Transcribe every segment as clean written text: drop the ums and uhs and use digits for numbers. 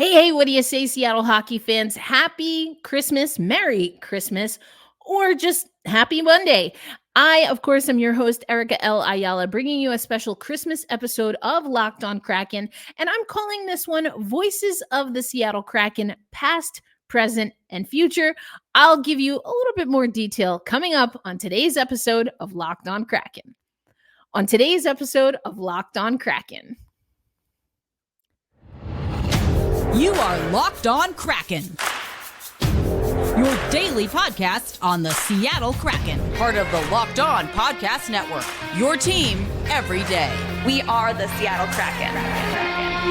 Hey, what do you say, Seattle hockey fans? Happy Christmas, Merry Christmas, or just Happy Monday. I, of course, am your host, Erica L. Ayala, bringing you a special Christmas episode of Locked On Kraken, and I'm calling this one Voices of the Seattle Kraken, Past, Present, and Future. I'll give you a little bit more detail coming up on today's episode of Locked On Kraken. On today's episode of Locked On Kraken. You are Locked On Kraken, your daily podcast on the Seattle Kraken, part of the Locked On Podcast Network, your team every day. We are the Seattle Kraken.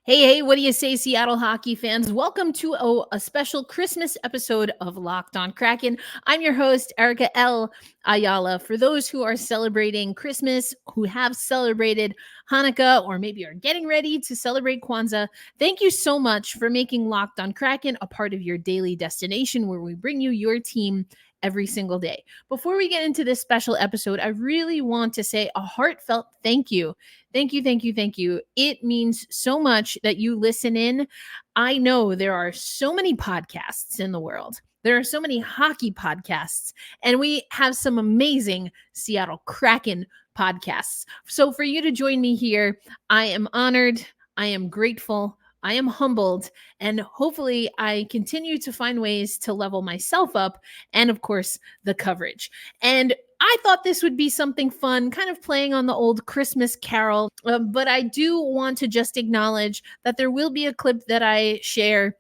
Hey, what do you say, Seattle hockey fans? Welcome to a special Christmas episode of Locked On Kraken. I'm your host, Erica L. Ayala. For those who are celebrating Christmas, who have celebrated Hanukkah, or maybe are getting ready to celebrate Kwanzaa, thank you so much for making Locked On Kraken a part of your daily destination where we bring you your team every single day. Before we get into this special episode, I really want to say a heartfelt thank you. Thank you. It means so much that you listen in. I know there are so many podcasts in the world. There are so many hockey podcasts, and we have some amazing Seattle Kraken podcasts. So for you to join me here, I am honored. I am grateful. I am humbled, and hopefully I continue to find ways to level myself up and, of course, the coverage. And I thought this would be something fun, kind of playing on the old Christmas carol, but I do want to just acknowledge that there will be a clip that I share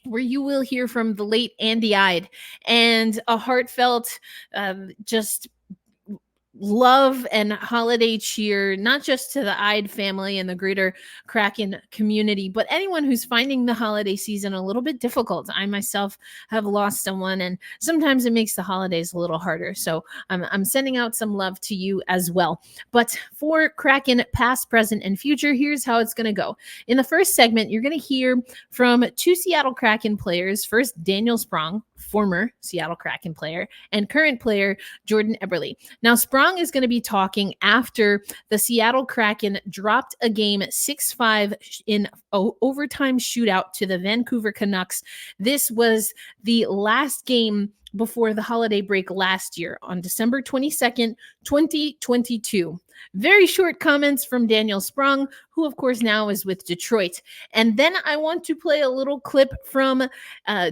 where you will hear from the late Andy Ide and a heartfelt just love and holiday cheer, not just to the Ide family and the greater Kraken community, but anyone who's finding the holiday season a little bit difficult. I myself have lost someone, and sometimes it makes the holidays a little harder. So I'm sending out some love to you as well. But for Kraken past, present, and future, here's how it's going to go. In the first segment, you're going to hear from two Seattle Kraken players. First, Daniel Sprong, former Seattle Kraken player, and current player Jordan Eberle. Now, Sprong is going to be talking after the Seattle Kraken dropped a game 6-5 in overtime shootout to the Vancouver Canucks. This was the last game before the holiday break last year on December 22nd, 2022. Very short comments from Daniel Sprong, who of course now is with Detroit. And then I want to play a little clip from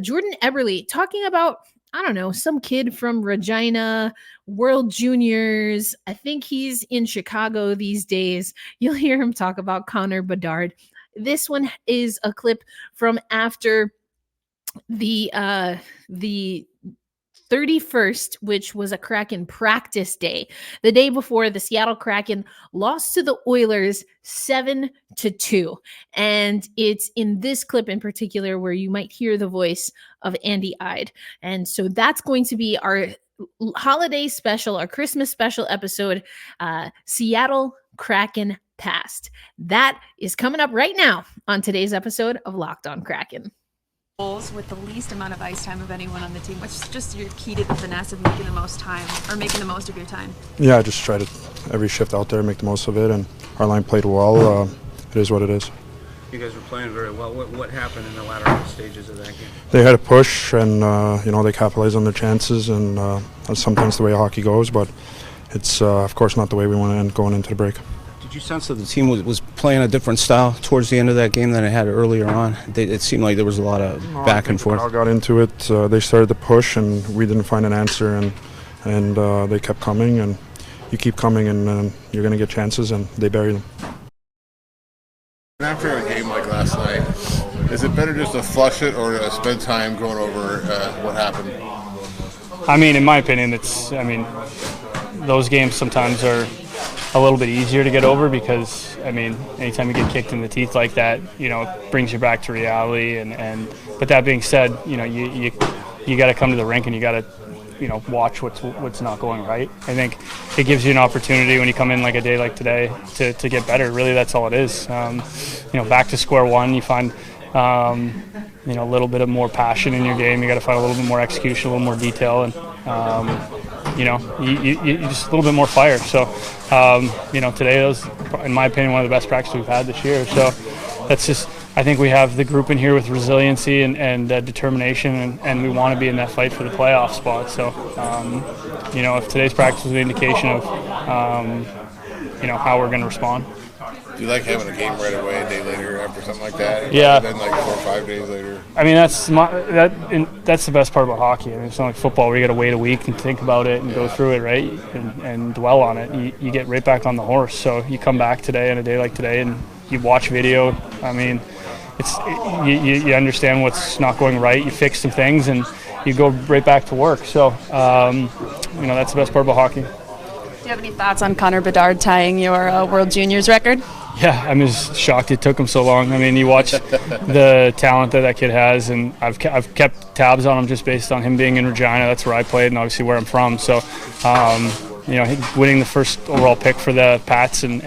Jordan Eberle talking about, I don't know, some kid from Regina, World Juniors. I think he's in Chicago these days. You'll hear him talk about Connor Bedard. This one is a clip from after the 31st, which was a Kraken practice day, the day before the Seattle Kraken lost to the Oilers 7-2. And it's in this clip in particular where you might hear the voice of Andy Ide. And so that's going to be our holiday special, our Christmas special episode, Seattle Kraken Past. That is coming up right now on today's episode of Locked On Kraken. With the least amount of ice time of anyone on the team. What's just your key to the finesse of making the most time, or making the most of your time? Yeah, I just try to every shift out there, make the most of it, and our line played well. It is what it is. You guys were playing very well. What happened in the latter stages of that game? They had a push, and they capitalized on their chances, and that's sometimes the way hockey goes. But it's of course not the way we want to end going into the break. Did you sense that the team was playing a different style towards the end of that game than it had earlier on? It seemed like there was a lot of back and forth. We all got into it. They started to push, and we didn't find an answer, and they kept coming, and you keep coming, and you're going to get chances, and they bury them. After a game like last night, is it better just to flush it or to spend time going over what happened? I mean, in my opinion, those games sometimes are a little bit easier to get over because, anytime you get kicked in the teeth like that, it brings you back to reality. But that being said, you got to come to the rink and you got to, watch what's not going right. I think it gives you an opportunity when you come in like a day like today to get better. Really, that's all it is. Back to square one. You find a little bit of more passion in your game. You got to find a little bit more execution, a little more detail, and you just a little bit more fire. So, today was, in my opinion, one of the best practices we've had this year. So that's just, I think we have the group in here with resiliency and determination, and we want to be in that fight for the playoff spot. So, if today's practice was an indication of, how we're going to respond. Do you like having a game right away a day later after something like that? Yeah. Then 4 or 5 days later? I mean, that's the best part about hockey. I mean, it's not like football where you got to wait a week and think about it and go through it, right, and dwell on it. You get right back on the horse. So you come back today on a day like today and you watch video. I mean, you understand what's not going right. You fix some things and you go right back to work. So, that's the best part about hockey. Do you have any thoughts on Connor Bedard tying your World Juniors record? Yeah, I'm just shocked it took him so long. I mean, you watch the talent that kid has, and I've kept tabs on him just based on him being in Regina. That's where I played and obviously where I'm from. So, winning the first overall pick for the Pats and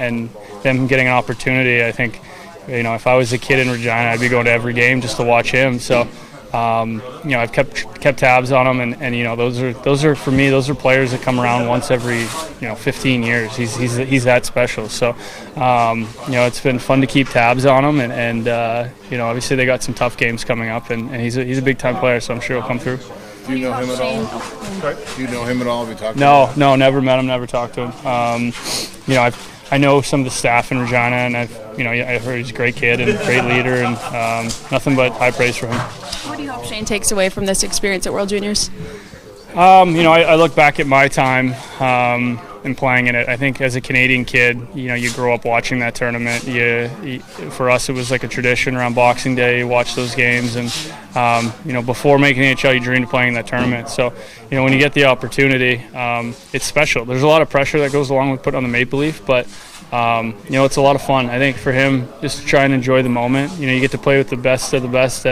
them getting an opportunity, I think, if I was a kid in Regina, I'd be going to every game just to watch him. So, I've kept tabs on him, and those are for me. Those are players that come around once every 15 years. He's that special. So it's been fun to keep tabs on him, and obviously they got some tough games coming up, and he's a big time player. So I'm sure he'll come through. Do you know him at all? Do you know him at all? Have you talked to him? No, never met him, never talked to him. I know some of the staff in Regina, and I've heard he's a great kid and a great leader, and nothing but high praise for him. What do you hope Shane takes away from this experience at World Juniors? I look back at my time and playing in it. I think as a Canadian kid, you grow up watching that tournament. For us, it was like a tradition around Boxing Day. You watch those games, and before making the NHL, you dreamed of playing in that tournament. So, when you get the opportunity, it's special. There's a lot of pressure that goes along with putting on the Maple Leaf, but it's a lot of fun. I think for him, just to try and enjoy the moment. You get to play with the best of the best.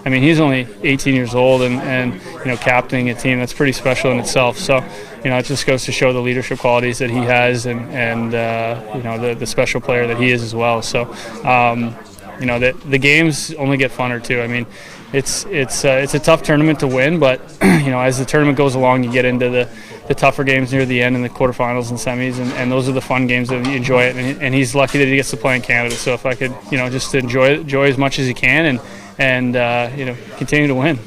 He's only 18 years old, and captaining a team, that's pretty special in itself. So, it just goes to show the leadership qualities that he has, and the special player that he is as well. So, the games only get funner too. I mean, it's a tough tournament to win, but as the tournament goes along, you get into the tougher games near the end in the quarterfinals and semis, and those are the fun games that you enjoy it. And he's lucky that he gets to play in Canada. So if I could, just enjoy as much as he can, and continue to win.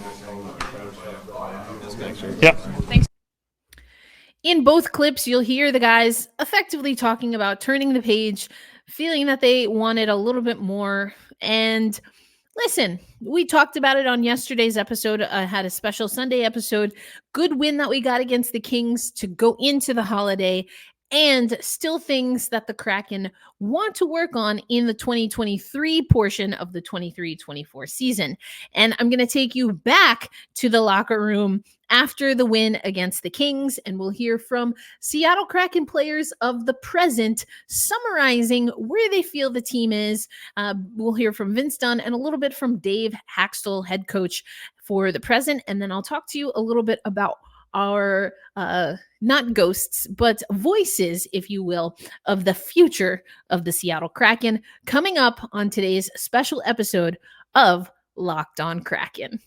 Yeah. Thanks. In both clips, you'll hear the guys effectively talking about turning the page, feeling that they wanted a little bit more. And listen, we talked about it on yesterday's episode. I had a special Sunday episode. Good win that we got against the Kings to go into the holiday, and still things that the Kraken want to work on in the 2023 portion of the 23-24 season. And I'm going to take you back to the locker room after the win against the Kings, and we'll hear from Seattle Kraken players of the present summarizing where they feel the team is. We'll hear from Vince Dunn and a little bit from Dave Hakstol, head coach for the present, and then I'll talk to you a little bit about our not ghosts, but voices, if you will, of the future of the Seattle Kraken coming up on today's special episode of Locked On Kraken.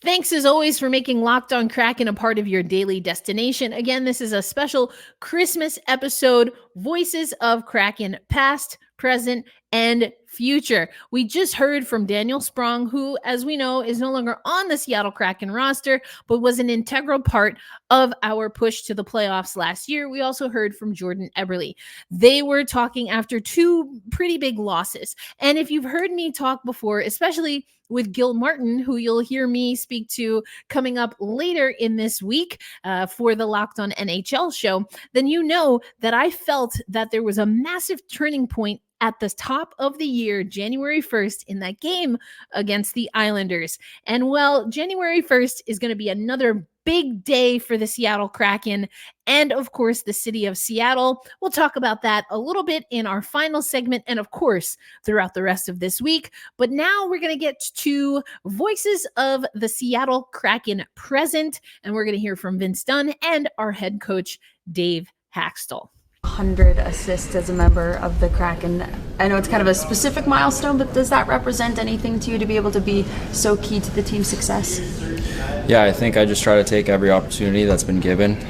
Thanks as always for making Locked On Kraken a part of your daily destination. Again, this is a special Christmas episode, Voices of Kraken, past, present, and future. We just heard from Daniel Sprong, who, as we know, is no longer on the Seattle Kraken roster, but was an integral part of our push to the playoffs last year. We also heard from Jordan Eberle. They were talking after two pretty big losses. And if you've heard me talk before, especially with Gil Martin, who you'll hear me speak to coming up later in this week for the Locked On NHL show, then you know that I felt that there was a massive turning point at the top of the year, January 1st, in that game against the Islanders. And well, January 1st is going to be another big day for the Seattle Kraken and, of course, the city of Seattle. We'll talk about that a little bit in our final segment and, of course, throughout the rest of this week. But now we're going to get to Voices of the Seattle Kraken present, and we're going to hear from Vince Dunn and our head coach, Dave Hakstol. 100 assists as a member of the Kraken. I know it's kind of a specific milestone, but does that represent anything to you to be able to be so key to the team's success? Yeah, I think I just try to take every opportunity that's been given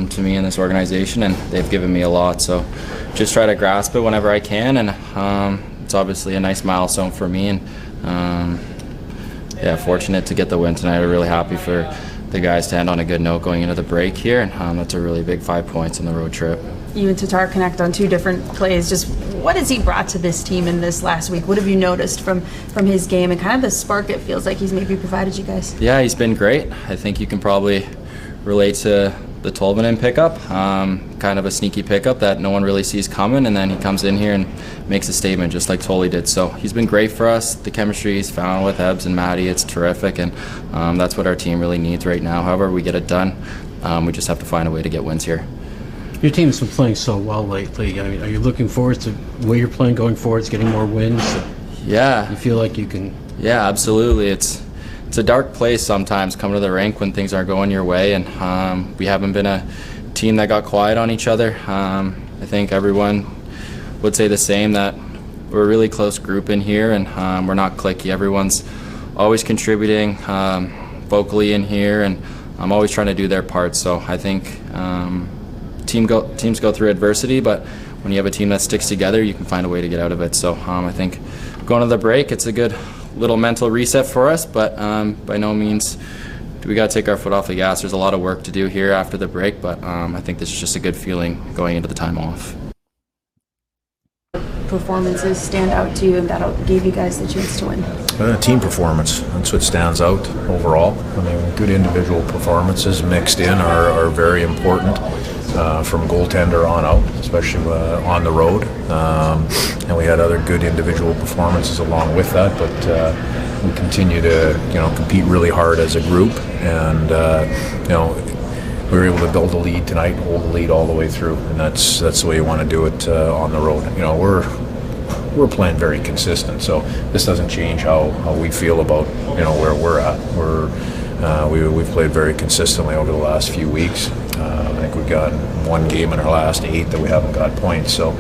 to me in this organization, and they've given me a lot, so just try to grasp it whenever I can, and it's obviously a nice milestone for me, and fortunate to get the win tonight. I'm really happy for the guys to end on a good note going into the break here, and that's a really big 5 points on the road trip. You and Tatar connect on 2 different plays. Just what has he brought to this team in this last week? What have you noticed from his game and kind of the spark it feels like he's maybe provided you guys? Yeah, he's been great. I think you can probably relate to the Tolvanen pickup, kind of a sneaky pickup that no one really sees coming, and then he comes in here and makes a statement just like Tolly did. So he's been great for us. The chemistry he's found with Ebbs and Maddie, it's terrific, and that's what our team really needs right now. However we get it done, we just have to find a way to get wins here. Your team's been playing so well lately. I mean, are you looking forward to the way you're playing going forward? It's getting more wins. Yeah. You feel like you can. Yeah, absolutely. It's a dark place sometimes coming to the rink when things aren't going your way, and we haven't been a team that got quiet on each other. I think everyone would say the same, that we're a really close group in here, and we're not cliquey. Everyone's always contributing vocally in here, and I'm always trying to do their part. So I think teams go through adversity, but when you have a team that sticks together, you can find a way to get out of it. So I think going to the break, it's a good little mental reset for us, but by no means do we got to take our foot off the gas. There's a lot of work to do here after the break, but I think this is just a good feeling going into the time off. Performances stand out to you and that gave you guys the chance to win? Team performance, that's what stands out overall. I mean, good individual performances mixed in are very important. From goaltender on out, especially on the road, and we had other good individual performances along with that. But we continue to compete really hard as a group, and we were able to build a lead tonight, hold the lead all the way through, and that's the way you want to do it on the road. We're playing very consistent, so this doesn't change how we feel about where we're at. We've played very consistently over the last few weeks. I think we've got 1 game in our last 8 that we haven't got points. So,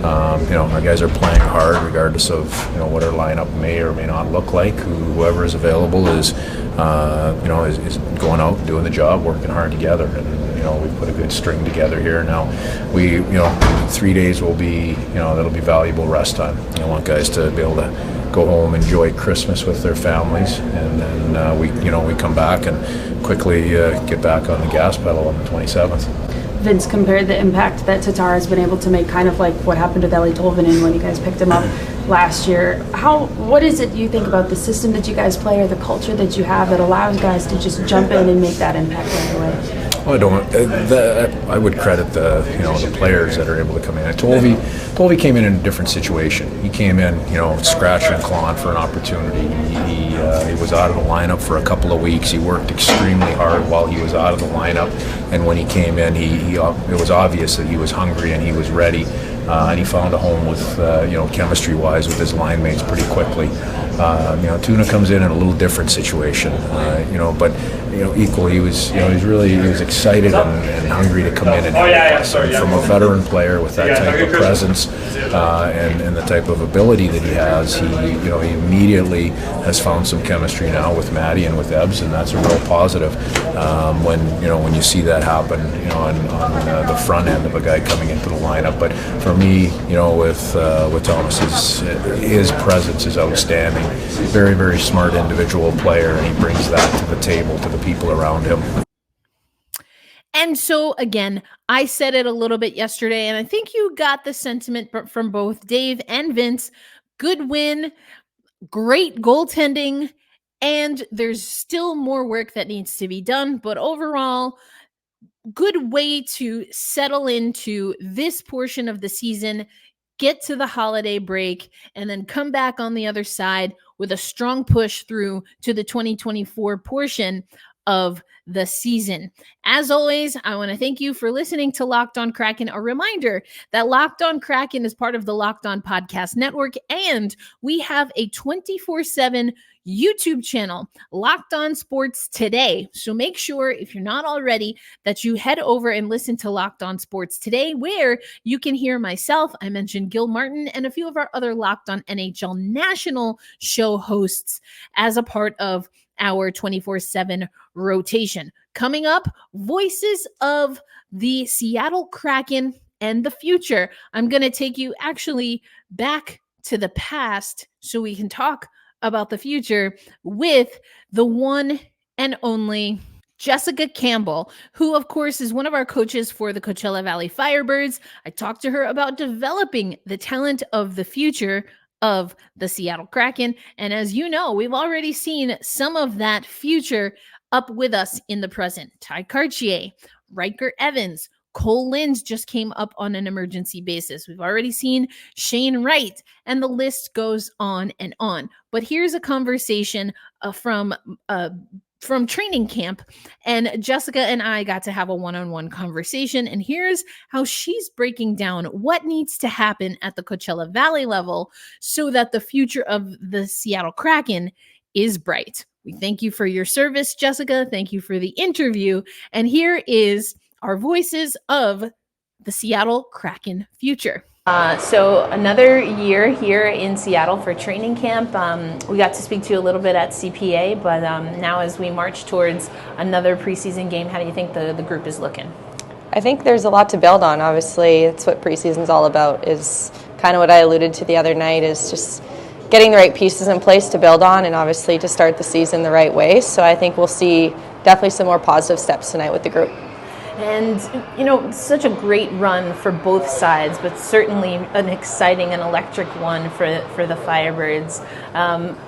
our guys are playing hard regardless of what our lineup may or may not look like. Whoever is available is going out and doing the job, working hard together, and we've put a good string together here. Now, 3 days will be that'll be valuable rest time. I want guys to be able to go home, enjoy Christmas with their families, and then we come back and quickly get back on the gas pedal on the 27th. Vince compared the impact that Tatar has been able to make, kind of like what happened to Eeli Tolvanen when you guys picked him up last year. What is it you think about the system that you guys play or the culture that you have that allows guys to just jump in and make that impact right away? Well, I would credit the players that are able to come in. Tolvi came in a different situation. He came in scratching and clawing for an opportunity. He was out of the lineup for a couple of weeks. He worked extremely hard while he was out of the lineup, and when he came in, it was obvious that he was hungry and he was ready. And he found a home with, chemistry-wise with his line mates pretty quickly. Tuna comes in a little different situation, but equally he was excited and hungry to come in and help us. And from a veteran player with that type of presence and the type of ability that he has, he immediately has found some chemistry now with Maddie and with Ebbs, and that's a real positive when you see that happen on the front end of a guy coming into the lineup. But for me, with Thomas, his presence is outstanding. Very, very smart individual player, and he brings that to the table to the people around him. And so, again, I said it a little bit yesterday, and I think you got the sentiment from both Dave and Vince. Good win, great goaltending, and there's still more work that needs to be done. But overall, good way to settle into this portion of the season, get to the holiday break, and then come back on the other side with a strong push through to the 2024 portion of the season. As always, I want to thank you for listening to Locked On Kraken. A reminder that Locked On Kraken is part of the Locked On Podcast Network, and we have a 24/7 YouTube channel, Locked On Sports Today. So make sure, if you're not already, that you head over and listen to Locked On Sports Today, where you can hear myself, I mentioned Gil Martin, and a few of our other Locked On NHL national show hosts as a part of our 24/7 rotation. Coming up, voices of the Seattle Kraken and the future. I'm going to take you actually back to the past so we can talk about the future with the one and only Jessica Campbell, who of course is one of our coaches for the Coachella Valley Firebirds. I talked to her about developing the talent of the future of the Seattle Kraken. And as you know, we've already seen some of that future up with us in the present. Ty Cartier, Riker Evans, Cole Linz just came up on an emergency basis. We've already seen Shane Wright, and the list goes on and on. But here's a conversation from training camp, and Jessica and I got to have a one-on-one conversation, and here's how she's breaking down what needs to happen at the Coachella Valley level so that the future of the Seattle Kraken is bright. We thank you for your service, Jessica. Thank you for the interview. And here is our voices of the Seattle Kraken future. So another year here in Seattle for training camp. We got to speak to you a little bit at CPA, but now as we march towards another preseason game, how do you think the group is looking? I think there's a lot to build on. Obviously, that's what preseason's all about, is kind of what I alluded to the other night, is just getting the right pieces in place to build on and obviously to start the season the right way. So I think we'll see definitely some more positive steps tonight with the group. And, you know, such a great run for both sides, but certainly an exciting and electric one for the Firebirds.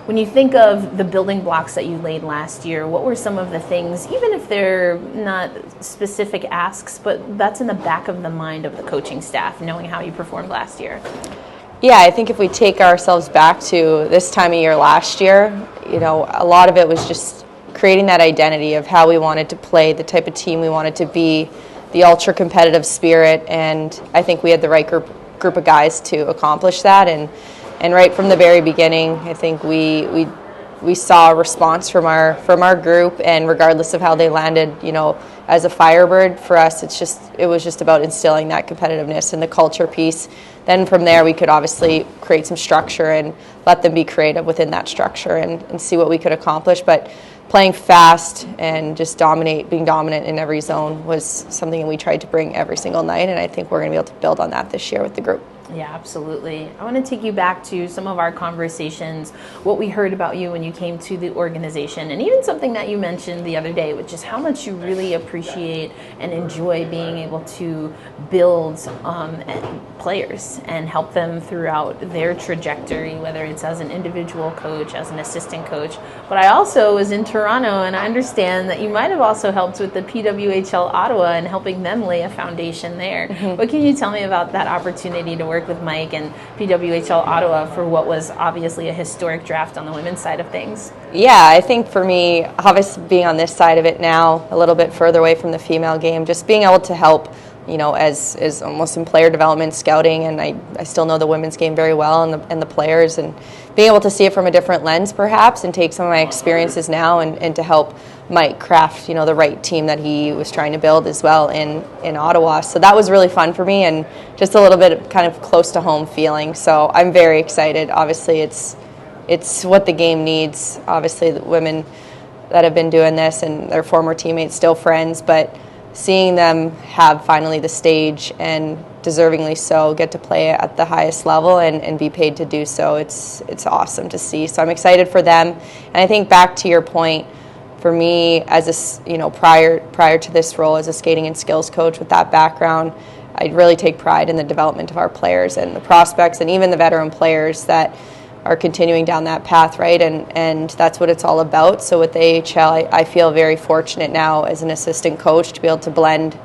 When you think of the building blocks that you laid last year, what were some of the things, even if they're not specific asks, but that's in the back of the mind of the coaching staff, knowing how you performed last year? Yeah, I think if we take ourselves back to this time of year last year, you know, a lot of it was just creating that identity of how we wanted to play, the type of team we wanted to be, the ultra competitive spirit, and I think we had the right group of guys to accomplish that. And right from the very beginning, I think we saw a response from our group, and regardless of how they landed, you know, as a Firebird, for us it was just about instilling that competitiveness and the culture piece. Then from there we could obviously create some structure and let them be creative within that structure and see what we could accomplish. But playing fast and just being dominant in every zone was something that we tried to bring every single night, and I think we're going to be able to build on that this year with the group. Yeah, absolutely. I want to take you back to some of our conversations, what we heard about you when you came to the organization, and even something that you mentioned the other day, which is how much you really appreciate and enjoy being able to build players and help them throughout their trajectory, whether it's as an individual coach, as an assistant coach. But I also was in Toronto, and I understand that you might have also helped with the PWHL Ottawa and helping them lay a foundation there. Mm-hmm. What can you tell me about that opportunity to work with Mike and PWHL Ottawa for what was obviously a historic draft on the women's side of things? Yeah, I think for me, obviously being on this side of it now, a little bit further away from the female game, just being able to help, you know, as almost in player development, scouting, and I still know the women's game very well and the players, and being able to see it from a different lens perhaps and take some of my experiences now and to help Mike craft, you know, the right team that he was trying to build as well in Ottawa. So that was really fun for me and just a little bit kind of close to home feeling. So I'm very excited. Obviously it's what the game needs. Obviously the women that have been doing this and their former teammates, still friends, but seeing them have finally the stage and deservingly so get to play at the highest level and be paid to do so, it's awesome to see. So I'm excited for them. And I think back to your point, for me, as a, you know, prior to this role as a skating and skills coach with that background, I really take pride in the development of our players and the prospects and even the veteran players that are continuing down that path, right? And that's what it's all about. So with the AHL, I feel very fortunate now as an assistant coach to be able to blend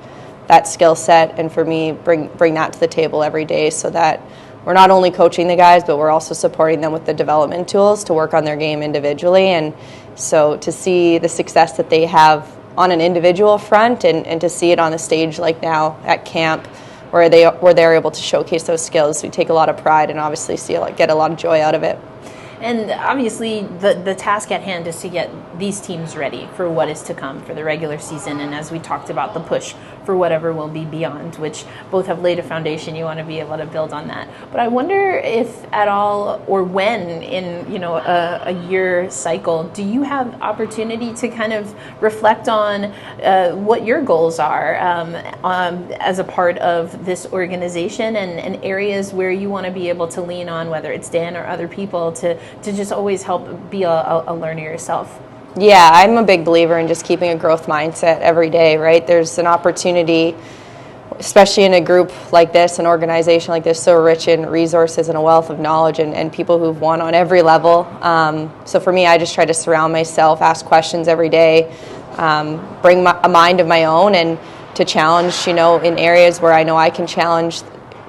that skill set and for me bring that to the table every day so that we're not only coaching the guys, but we're also supporting them with the development tools to work on their game individually. And so to see the success that they have on an individual front, and to see it on the stage like now at camp, where they're able to showcase those skills. We take a lot of pride and obviously get a lot of joy out of it. And obviously the task at hand is to get these teams ready for what is to come for the regular season. And as we talked about, the push for whatever will be beyond, which both have laid a foundation. You want to be able to build on that. But I wonder if at all, or when in, a year cycle, do you have opportunity to kind of reflect on what your goals are as a part of this organization, and areas where you want to be able to lean on, whether it's Dan or other people, to just always help be a learner yourself? Yeah, I'm a big believer in just keeping a growth mindset every day, right? There's an opportunity, especially in a group like this, an organization like this, so rich in resources and a wealth of knowledge, and people who've won on every level. So for me, I just try to surround myself, ask questions every day, bring a mind of my own, and to challenge, in areas where I know I can challenge.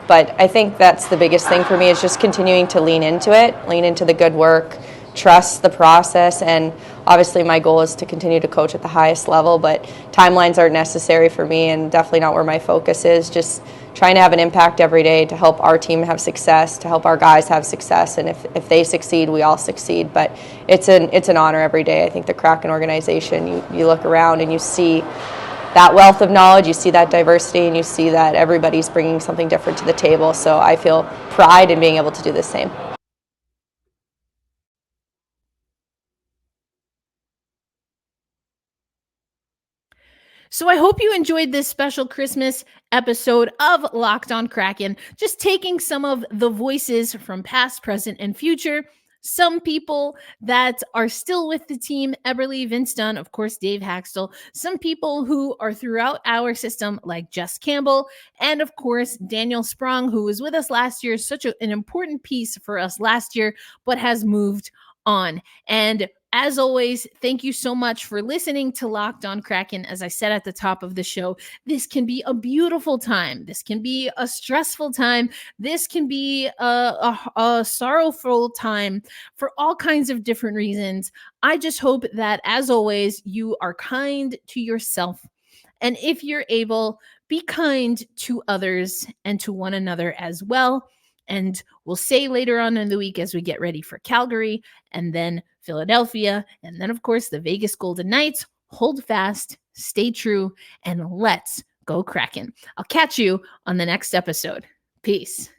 But I think that's the biggest thing for me, is just continuing to lean into the good work, trust the process, and obviously my goal is to continue to coach at the highest level, but timelines aren't necessary for me, and definitely not where my focus is. Just trying to have an impact every day to help our team have success, to help our guys have success, and if they succeed, we all succeed. But it's an honor every day. I think the Kraken organization, you look around and you see that wealth of knowledge, you see that diversity, and you see that everybody's bringing something different to the table. So I feel pride in being able to do the same. So I hope you enjoyed this special Christmas episode of Locked On Kraken, just taking some of the voices from past, present, and future. Some people that are still with the team, Eberle, Vince Dunn, of course, Dave Hakstol. Some people who are throughout our system, like Jessica Campbell, and of course, Daniel Sprong, who was with us last year, such an important piece for us last year, but has moved on. And as always, thank you so much for listening to Locked On Kraken. As I said at the top of the show, this can be a beautiful time. This can be a stressful time. This can be a sorrowful time for all kinds of different reasons. I just hope that, as always, you are kind to yourself. And if you're able, be kind to others and to one another as well. And we'll say later on in the week, as we get ready for Calgary and then Philadelphia, and then, of course, the Vegas Golden Knights, hold fast, stay true, and let's go Kraken. I'll catch you on the next episode. Peace.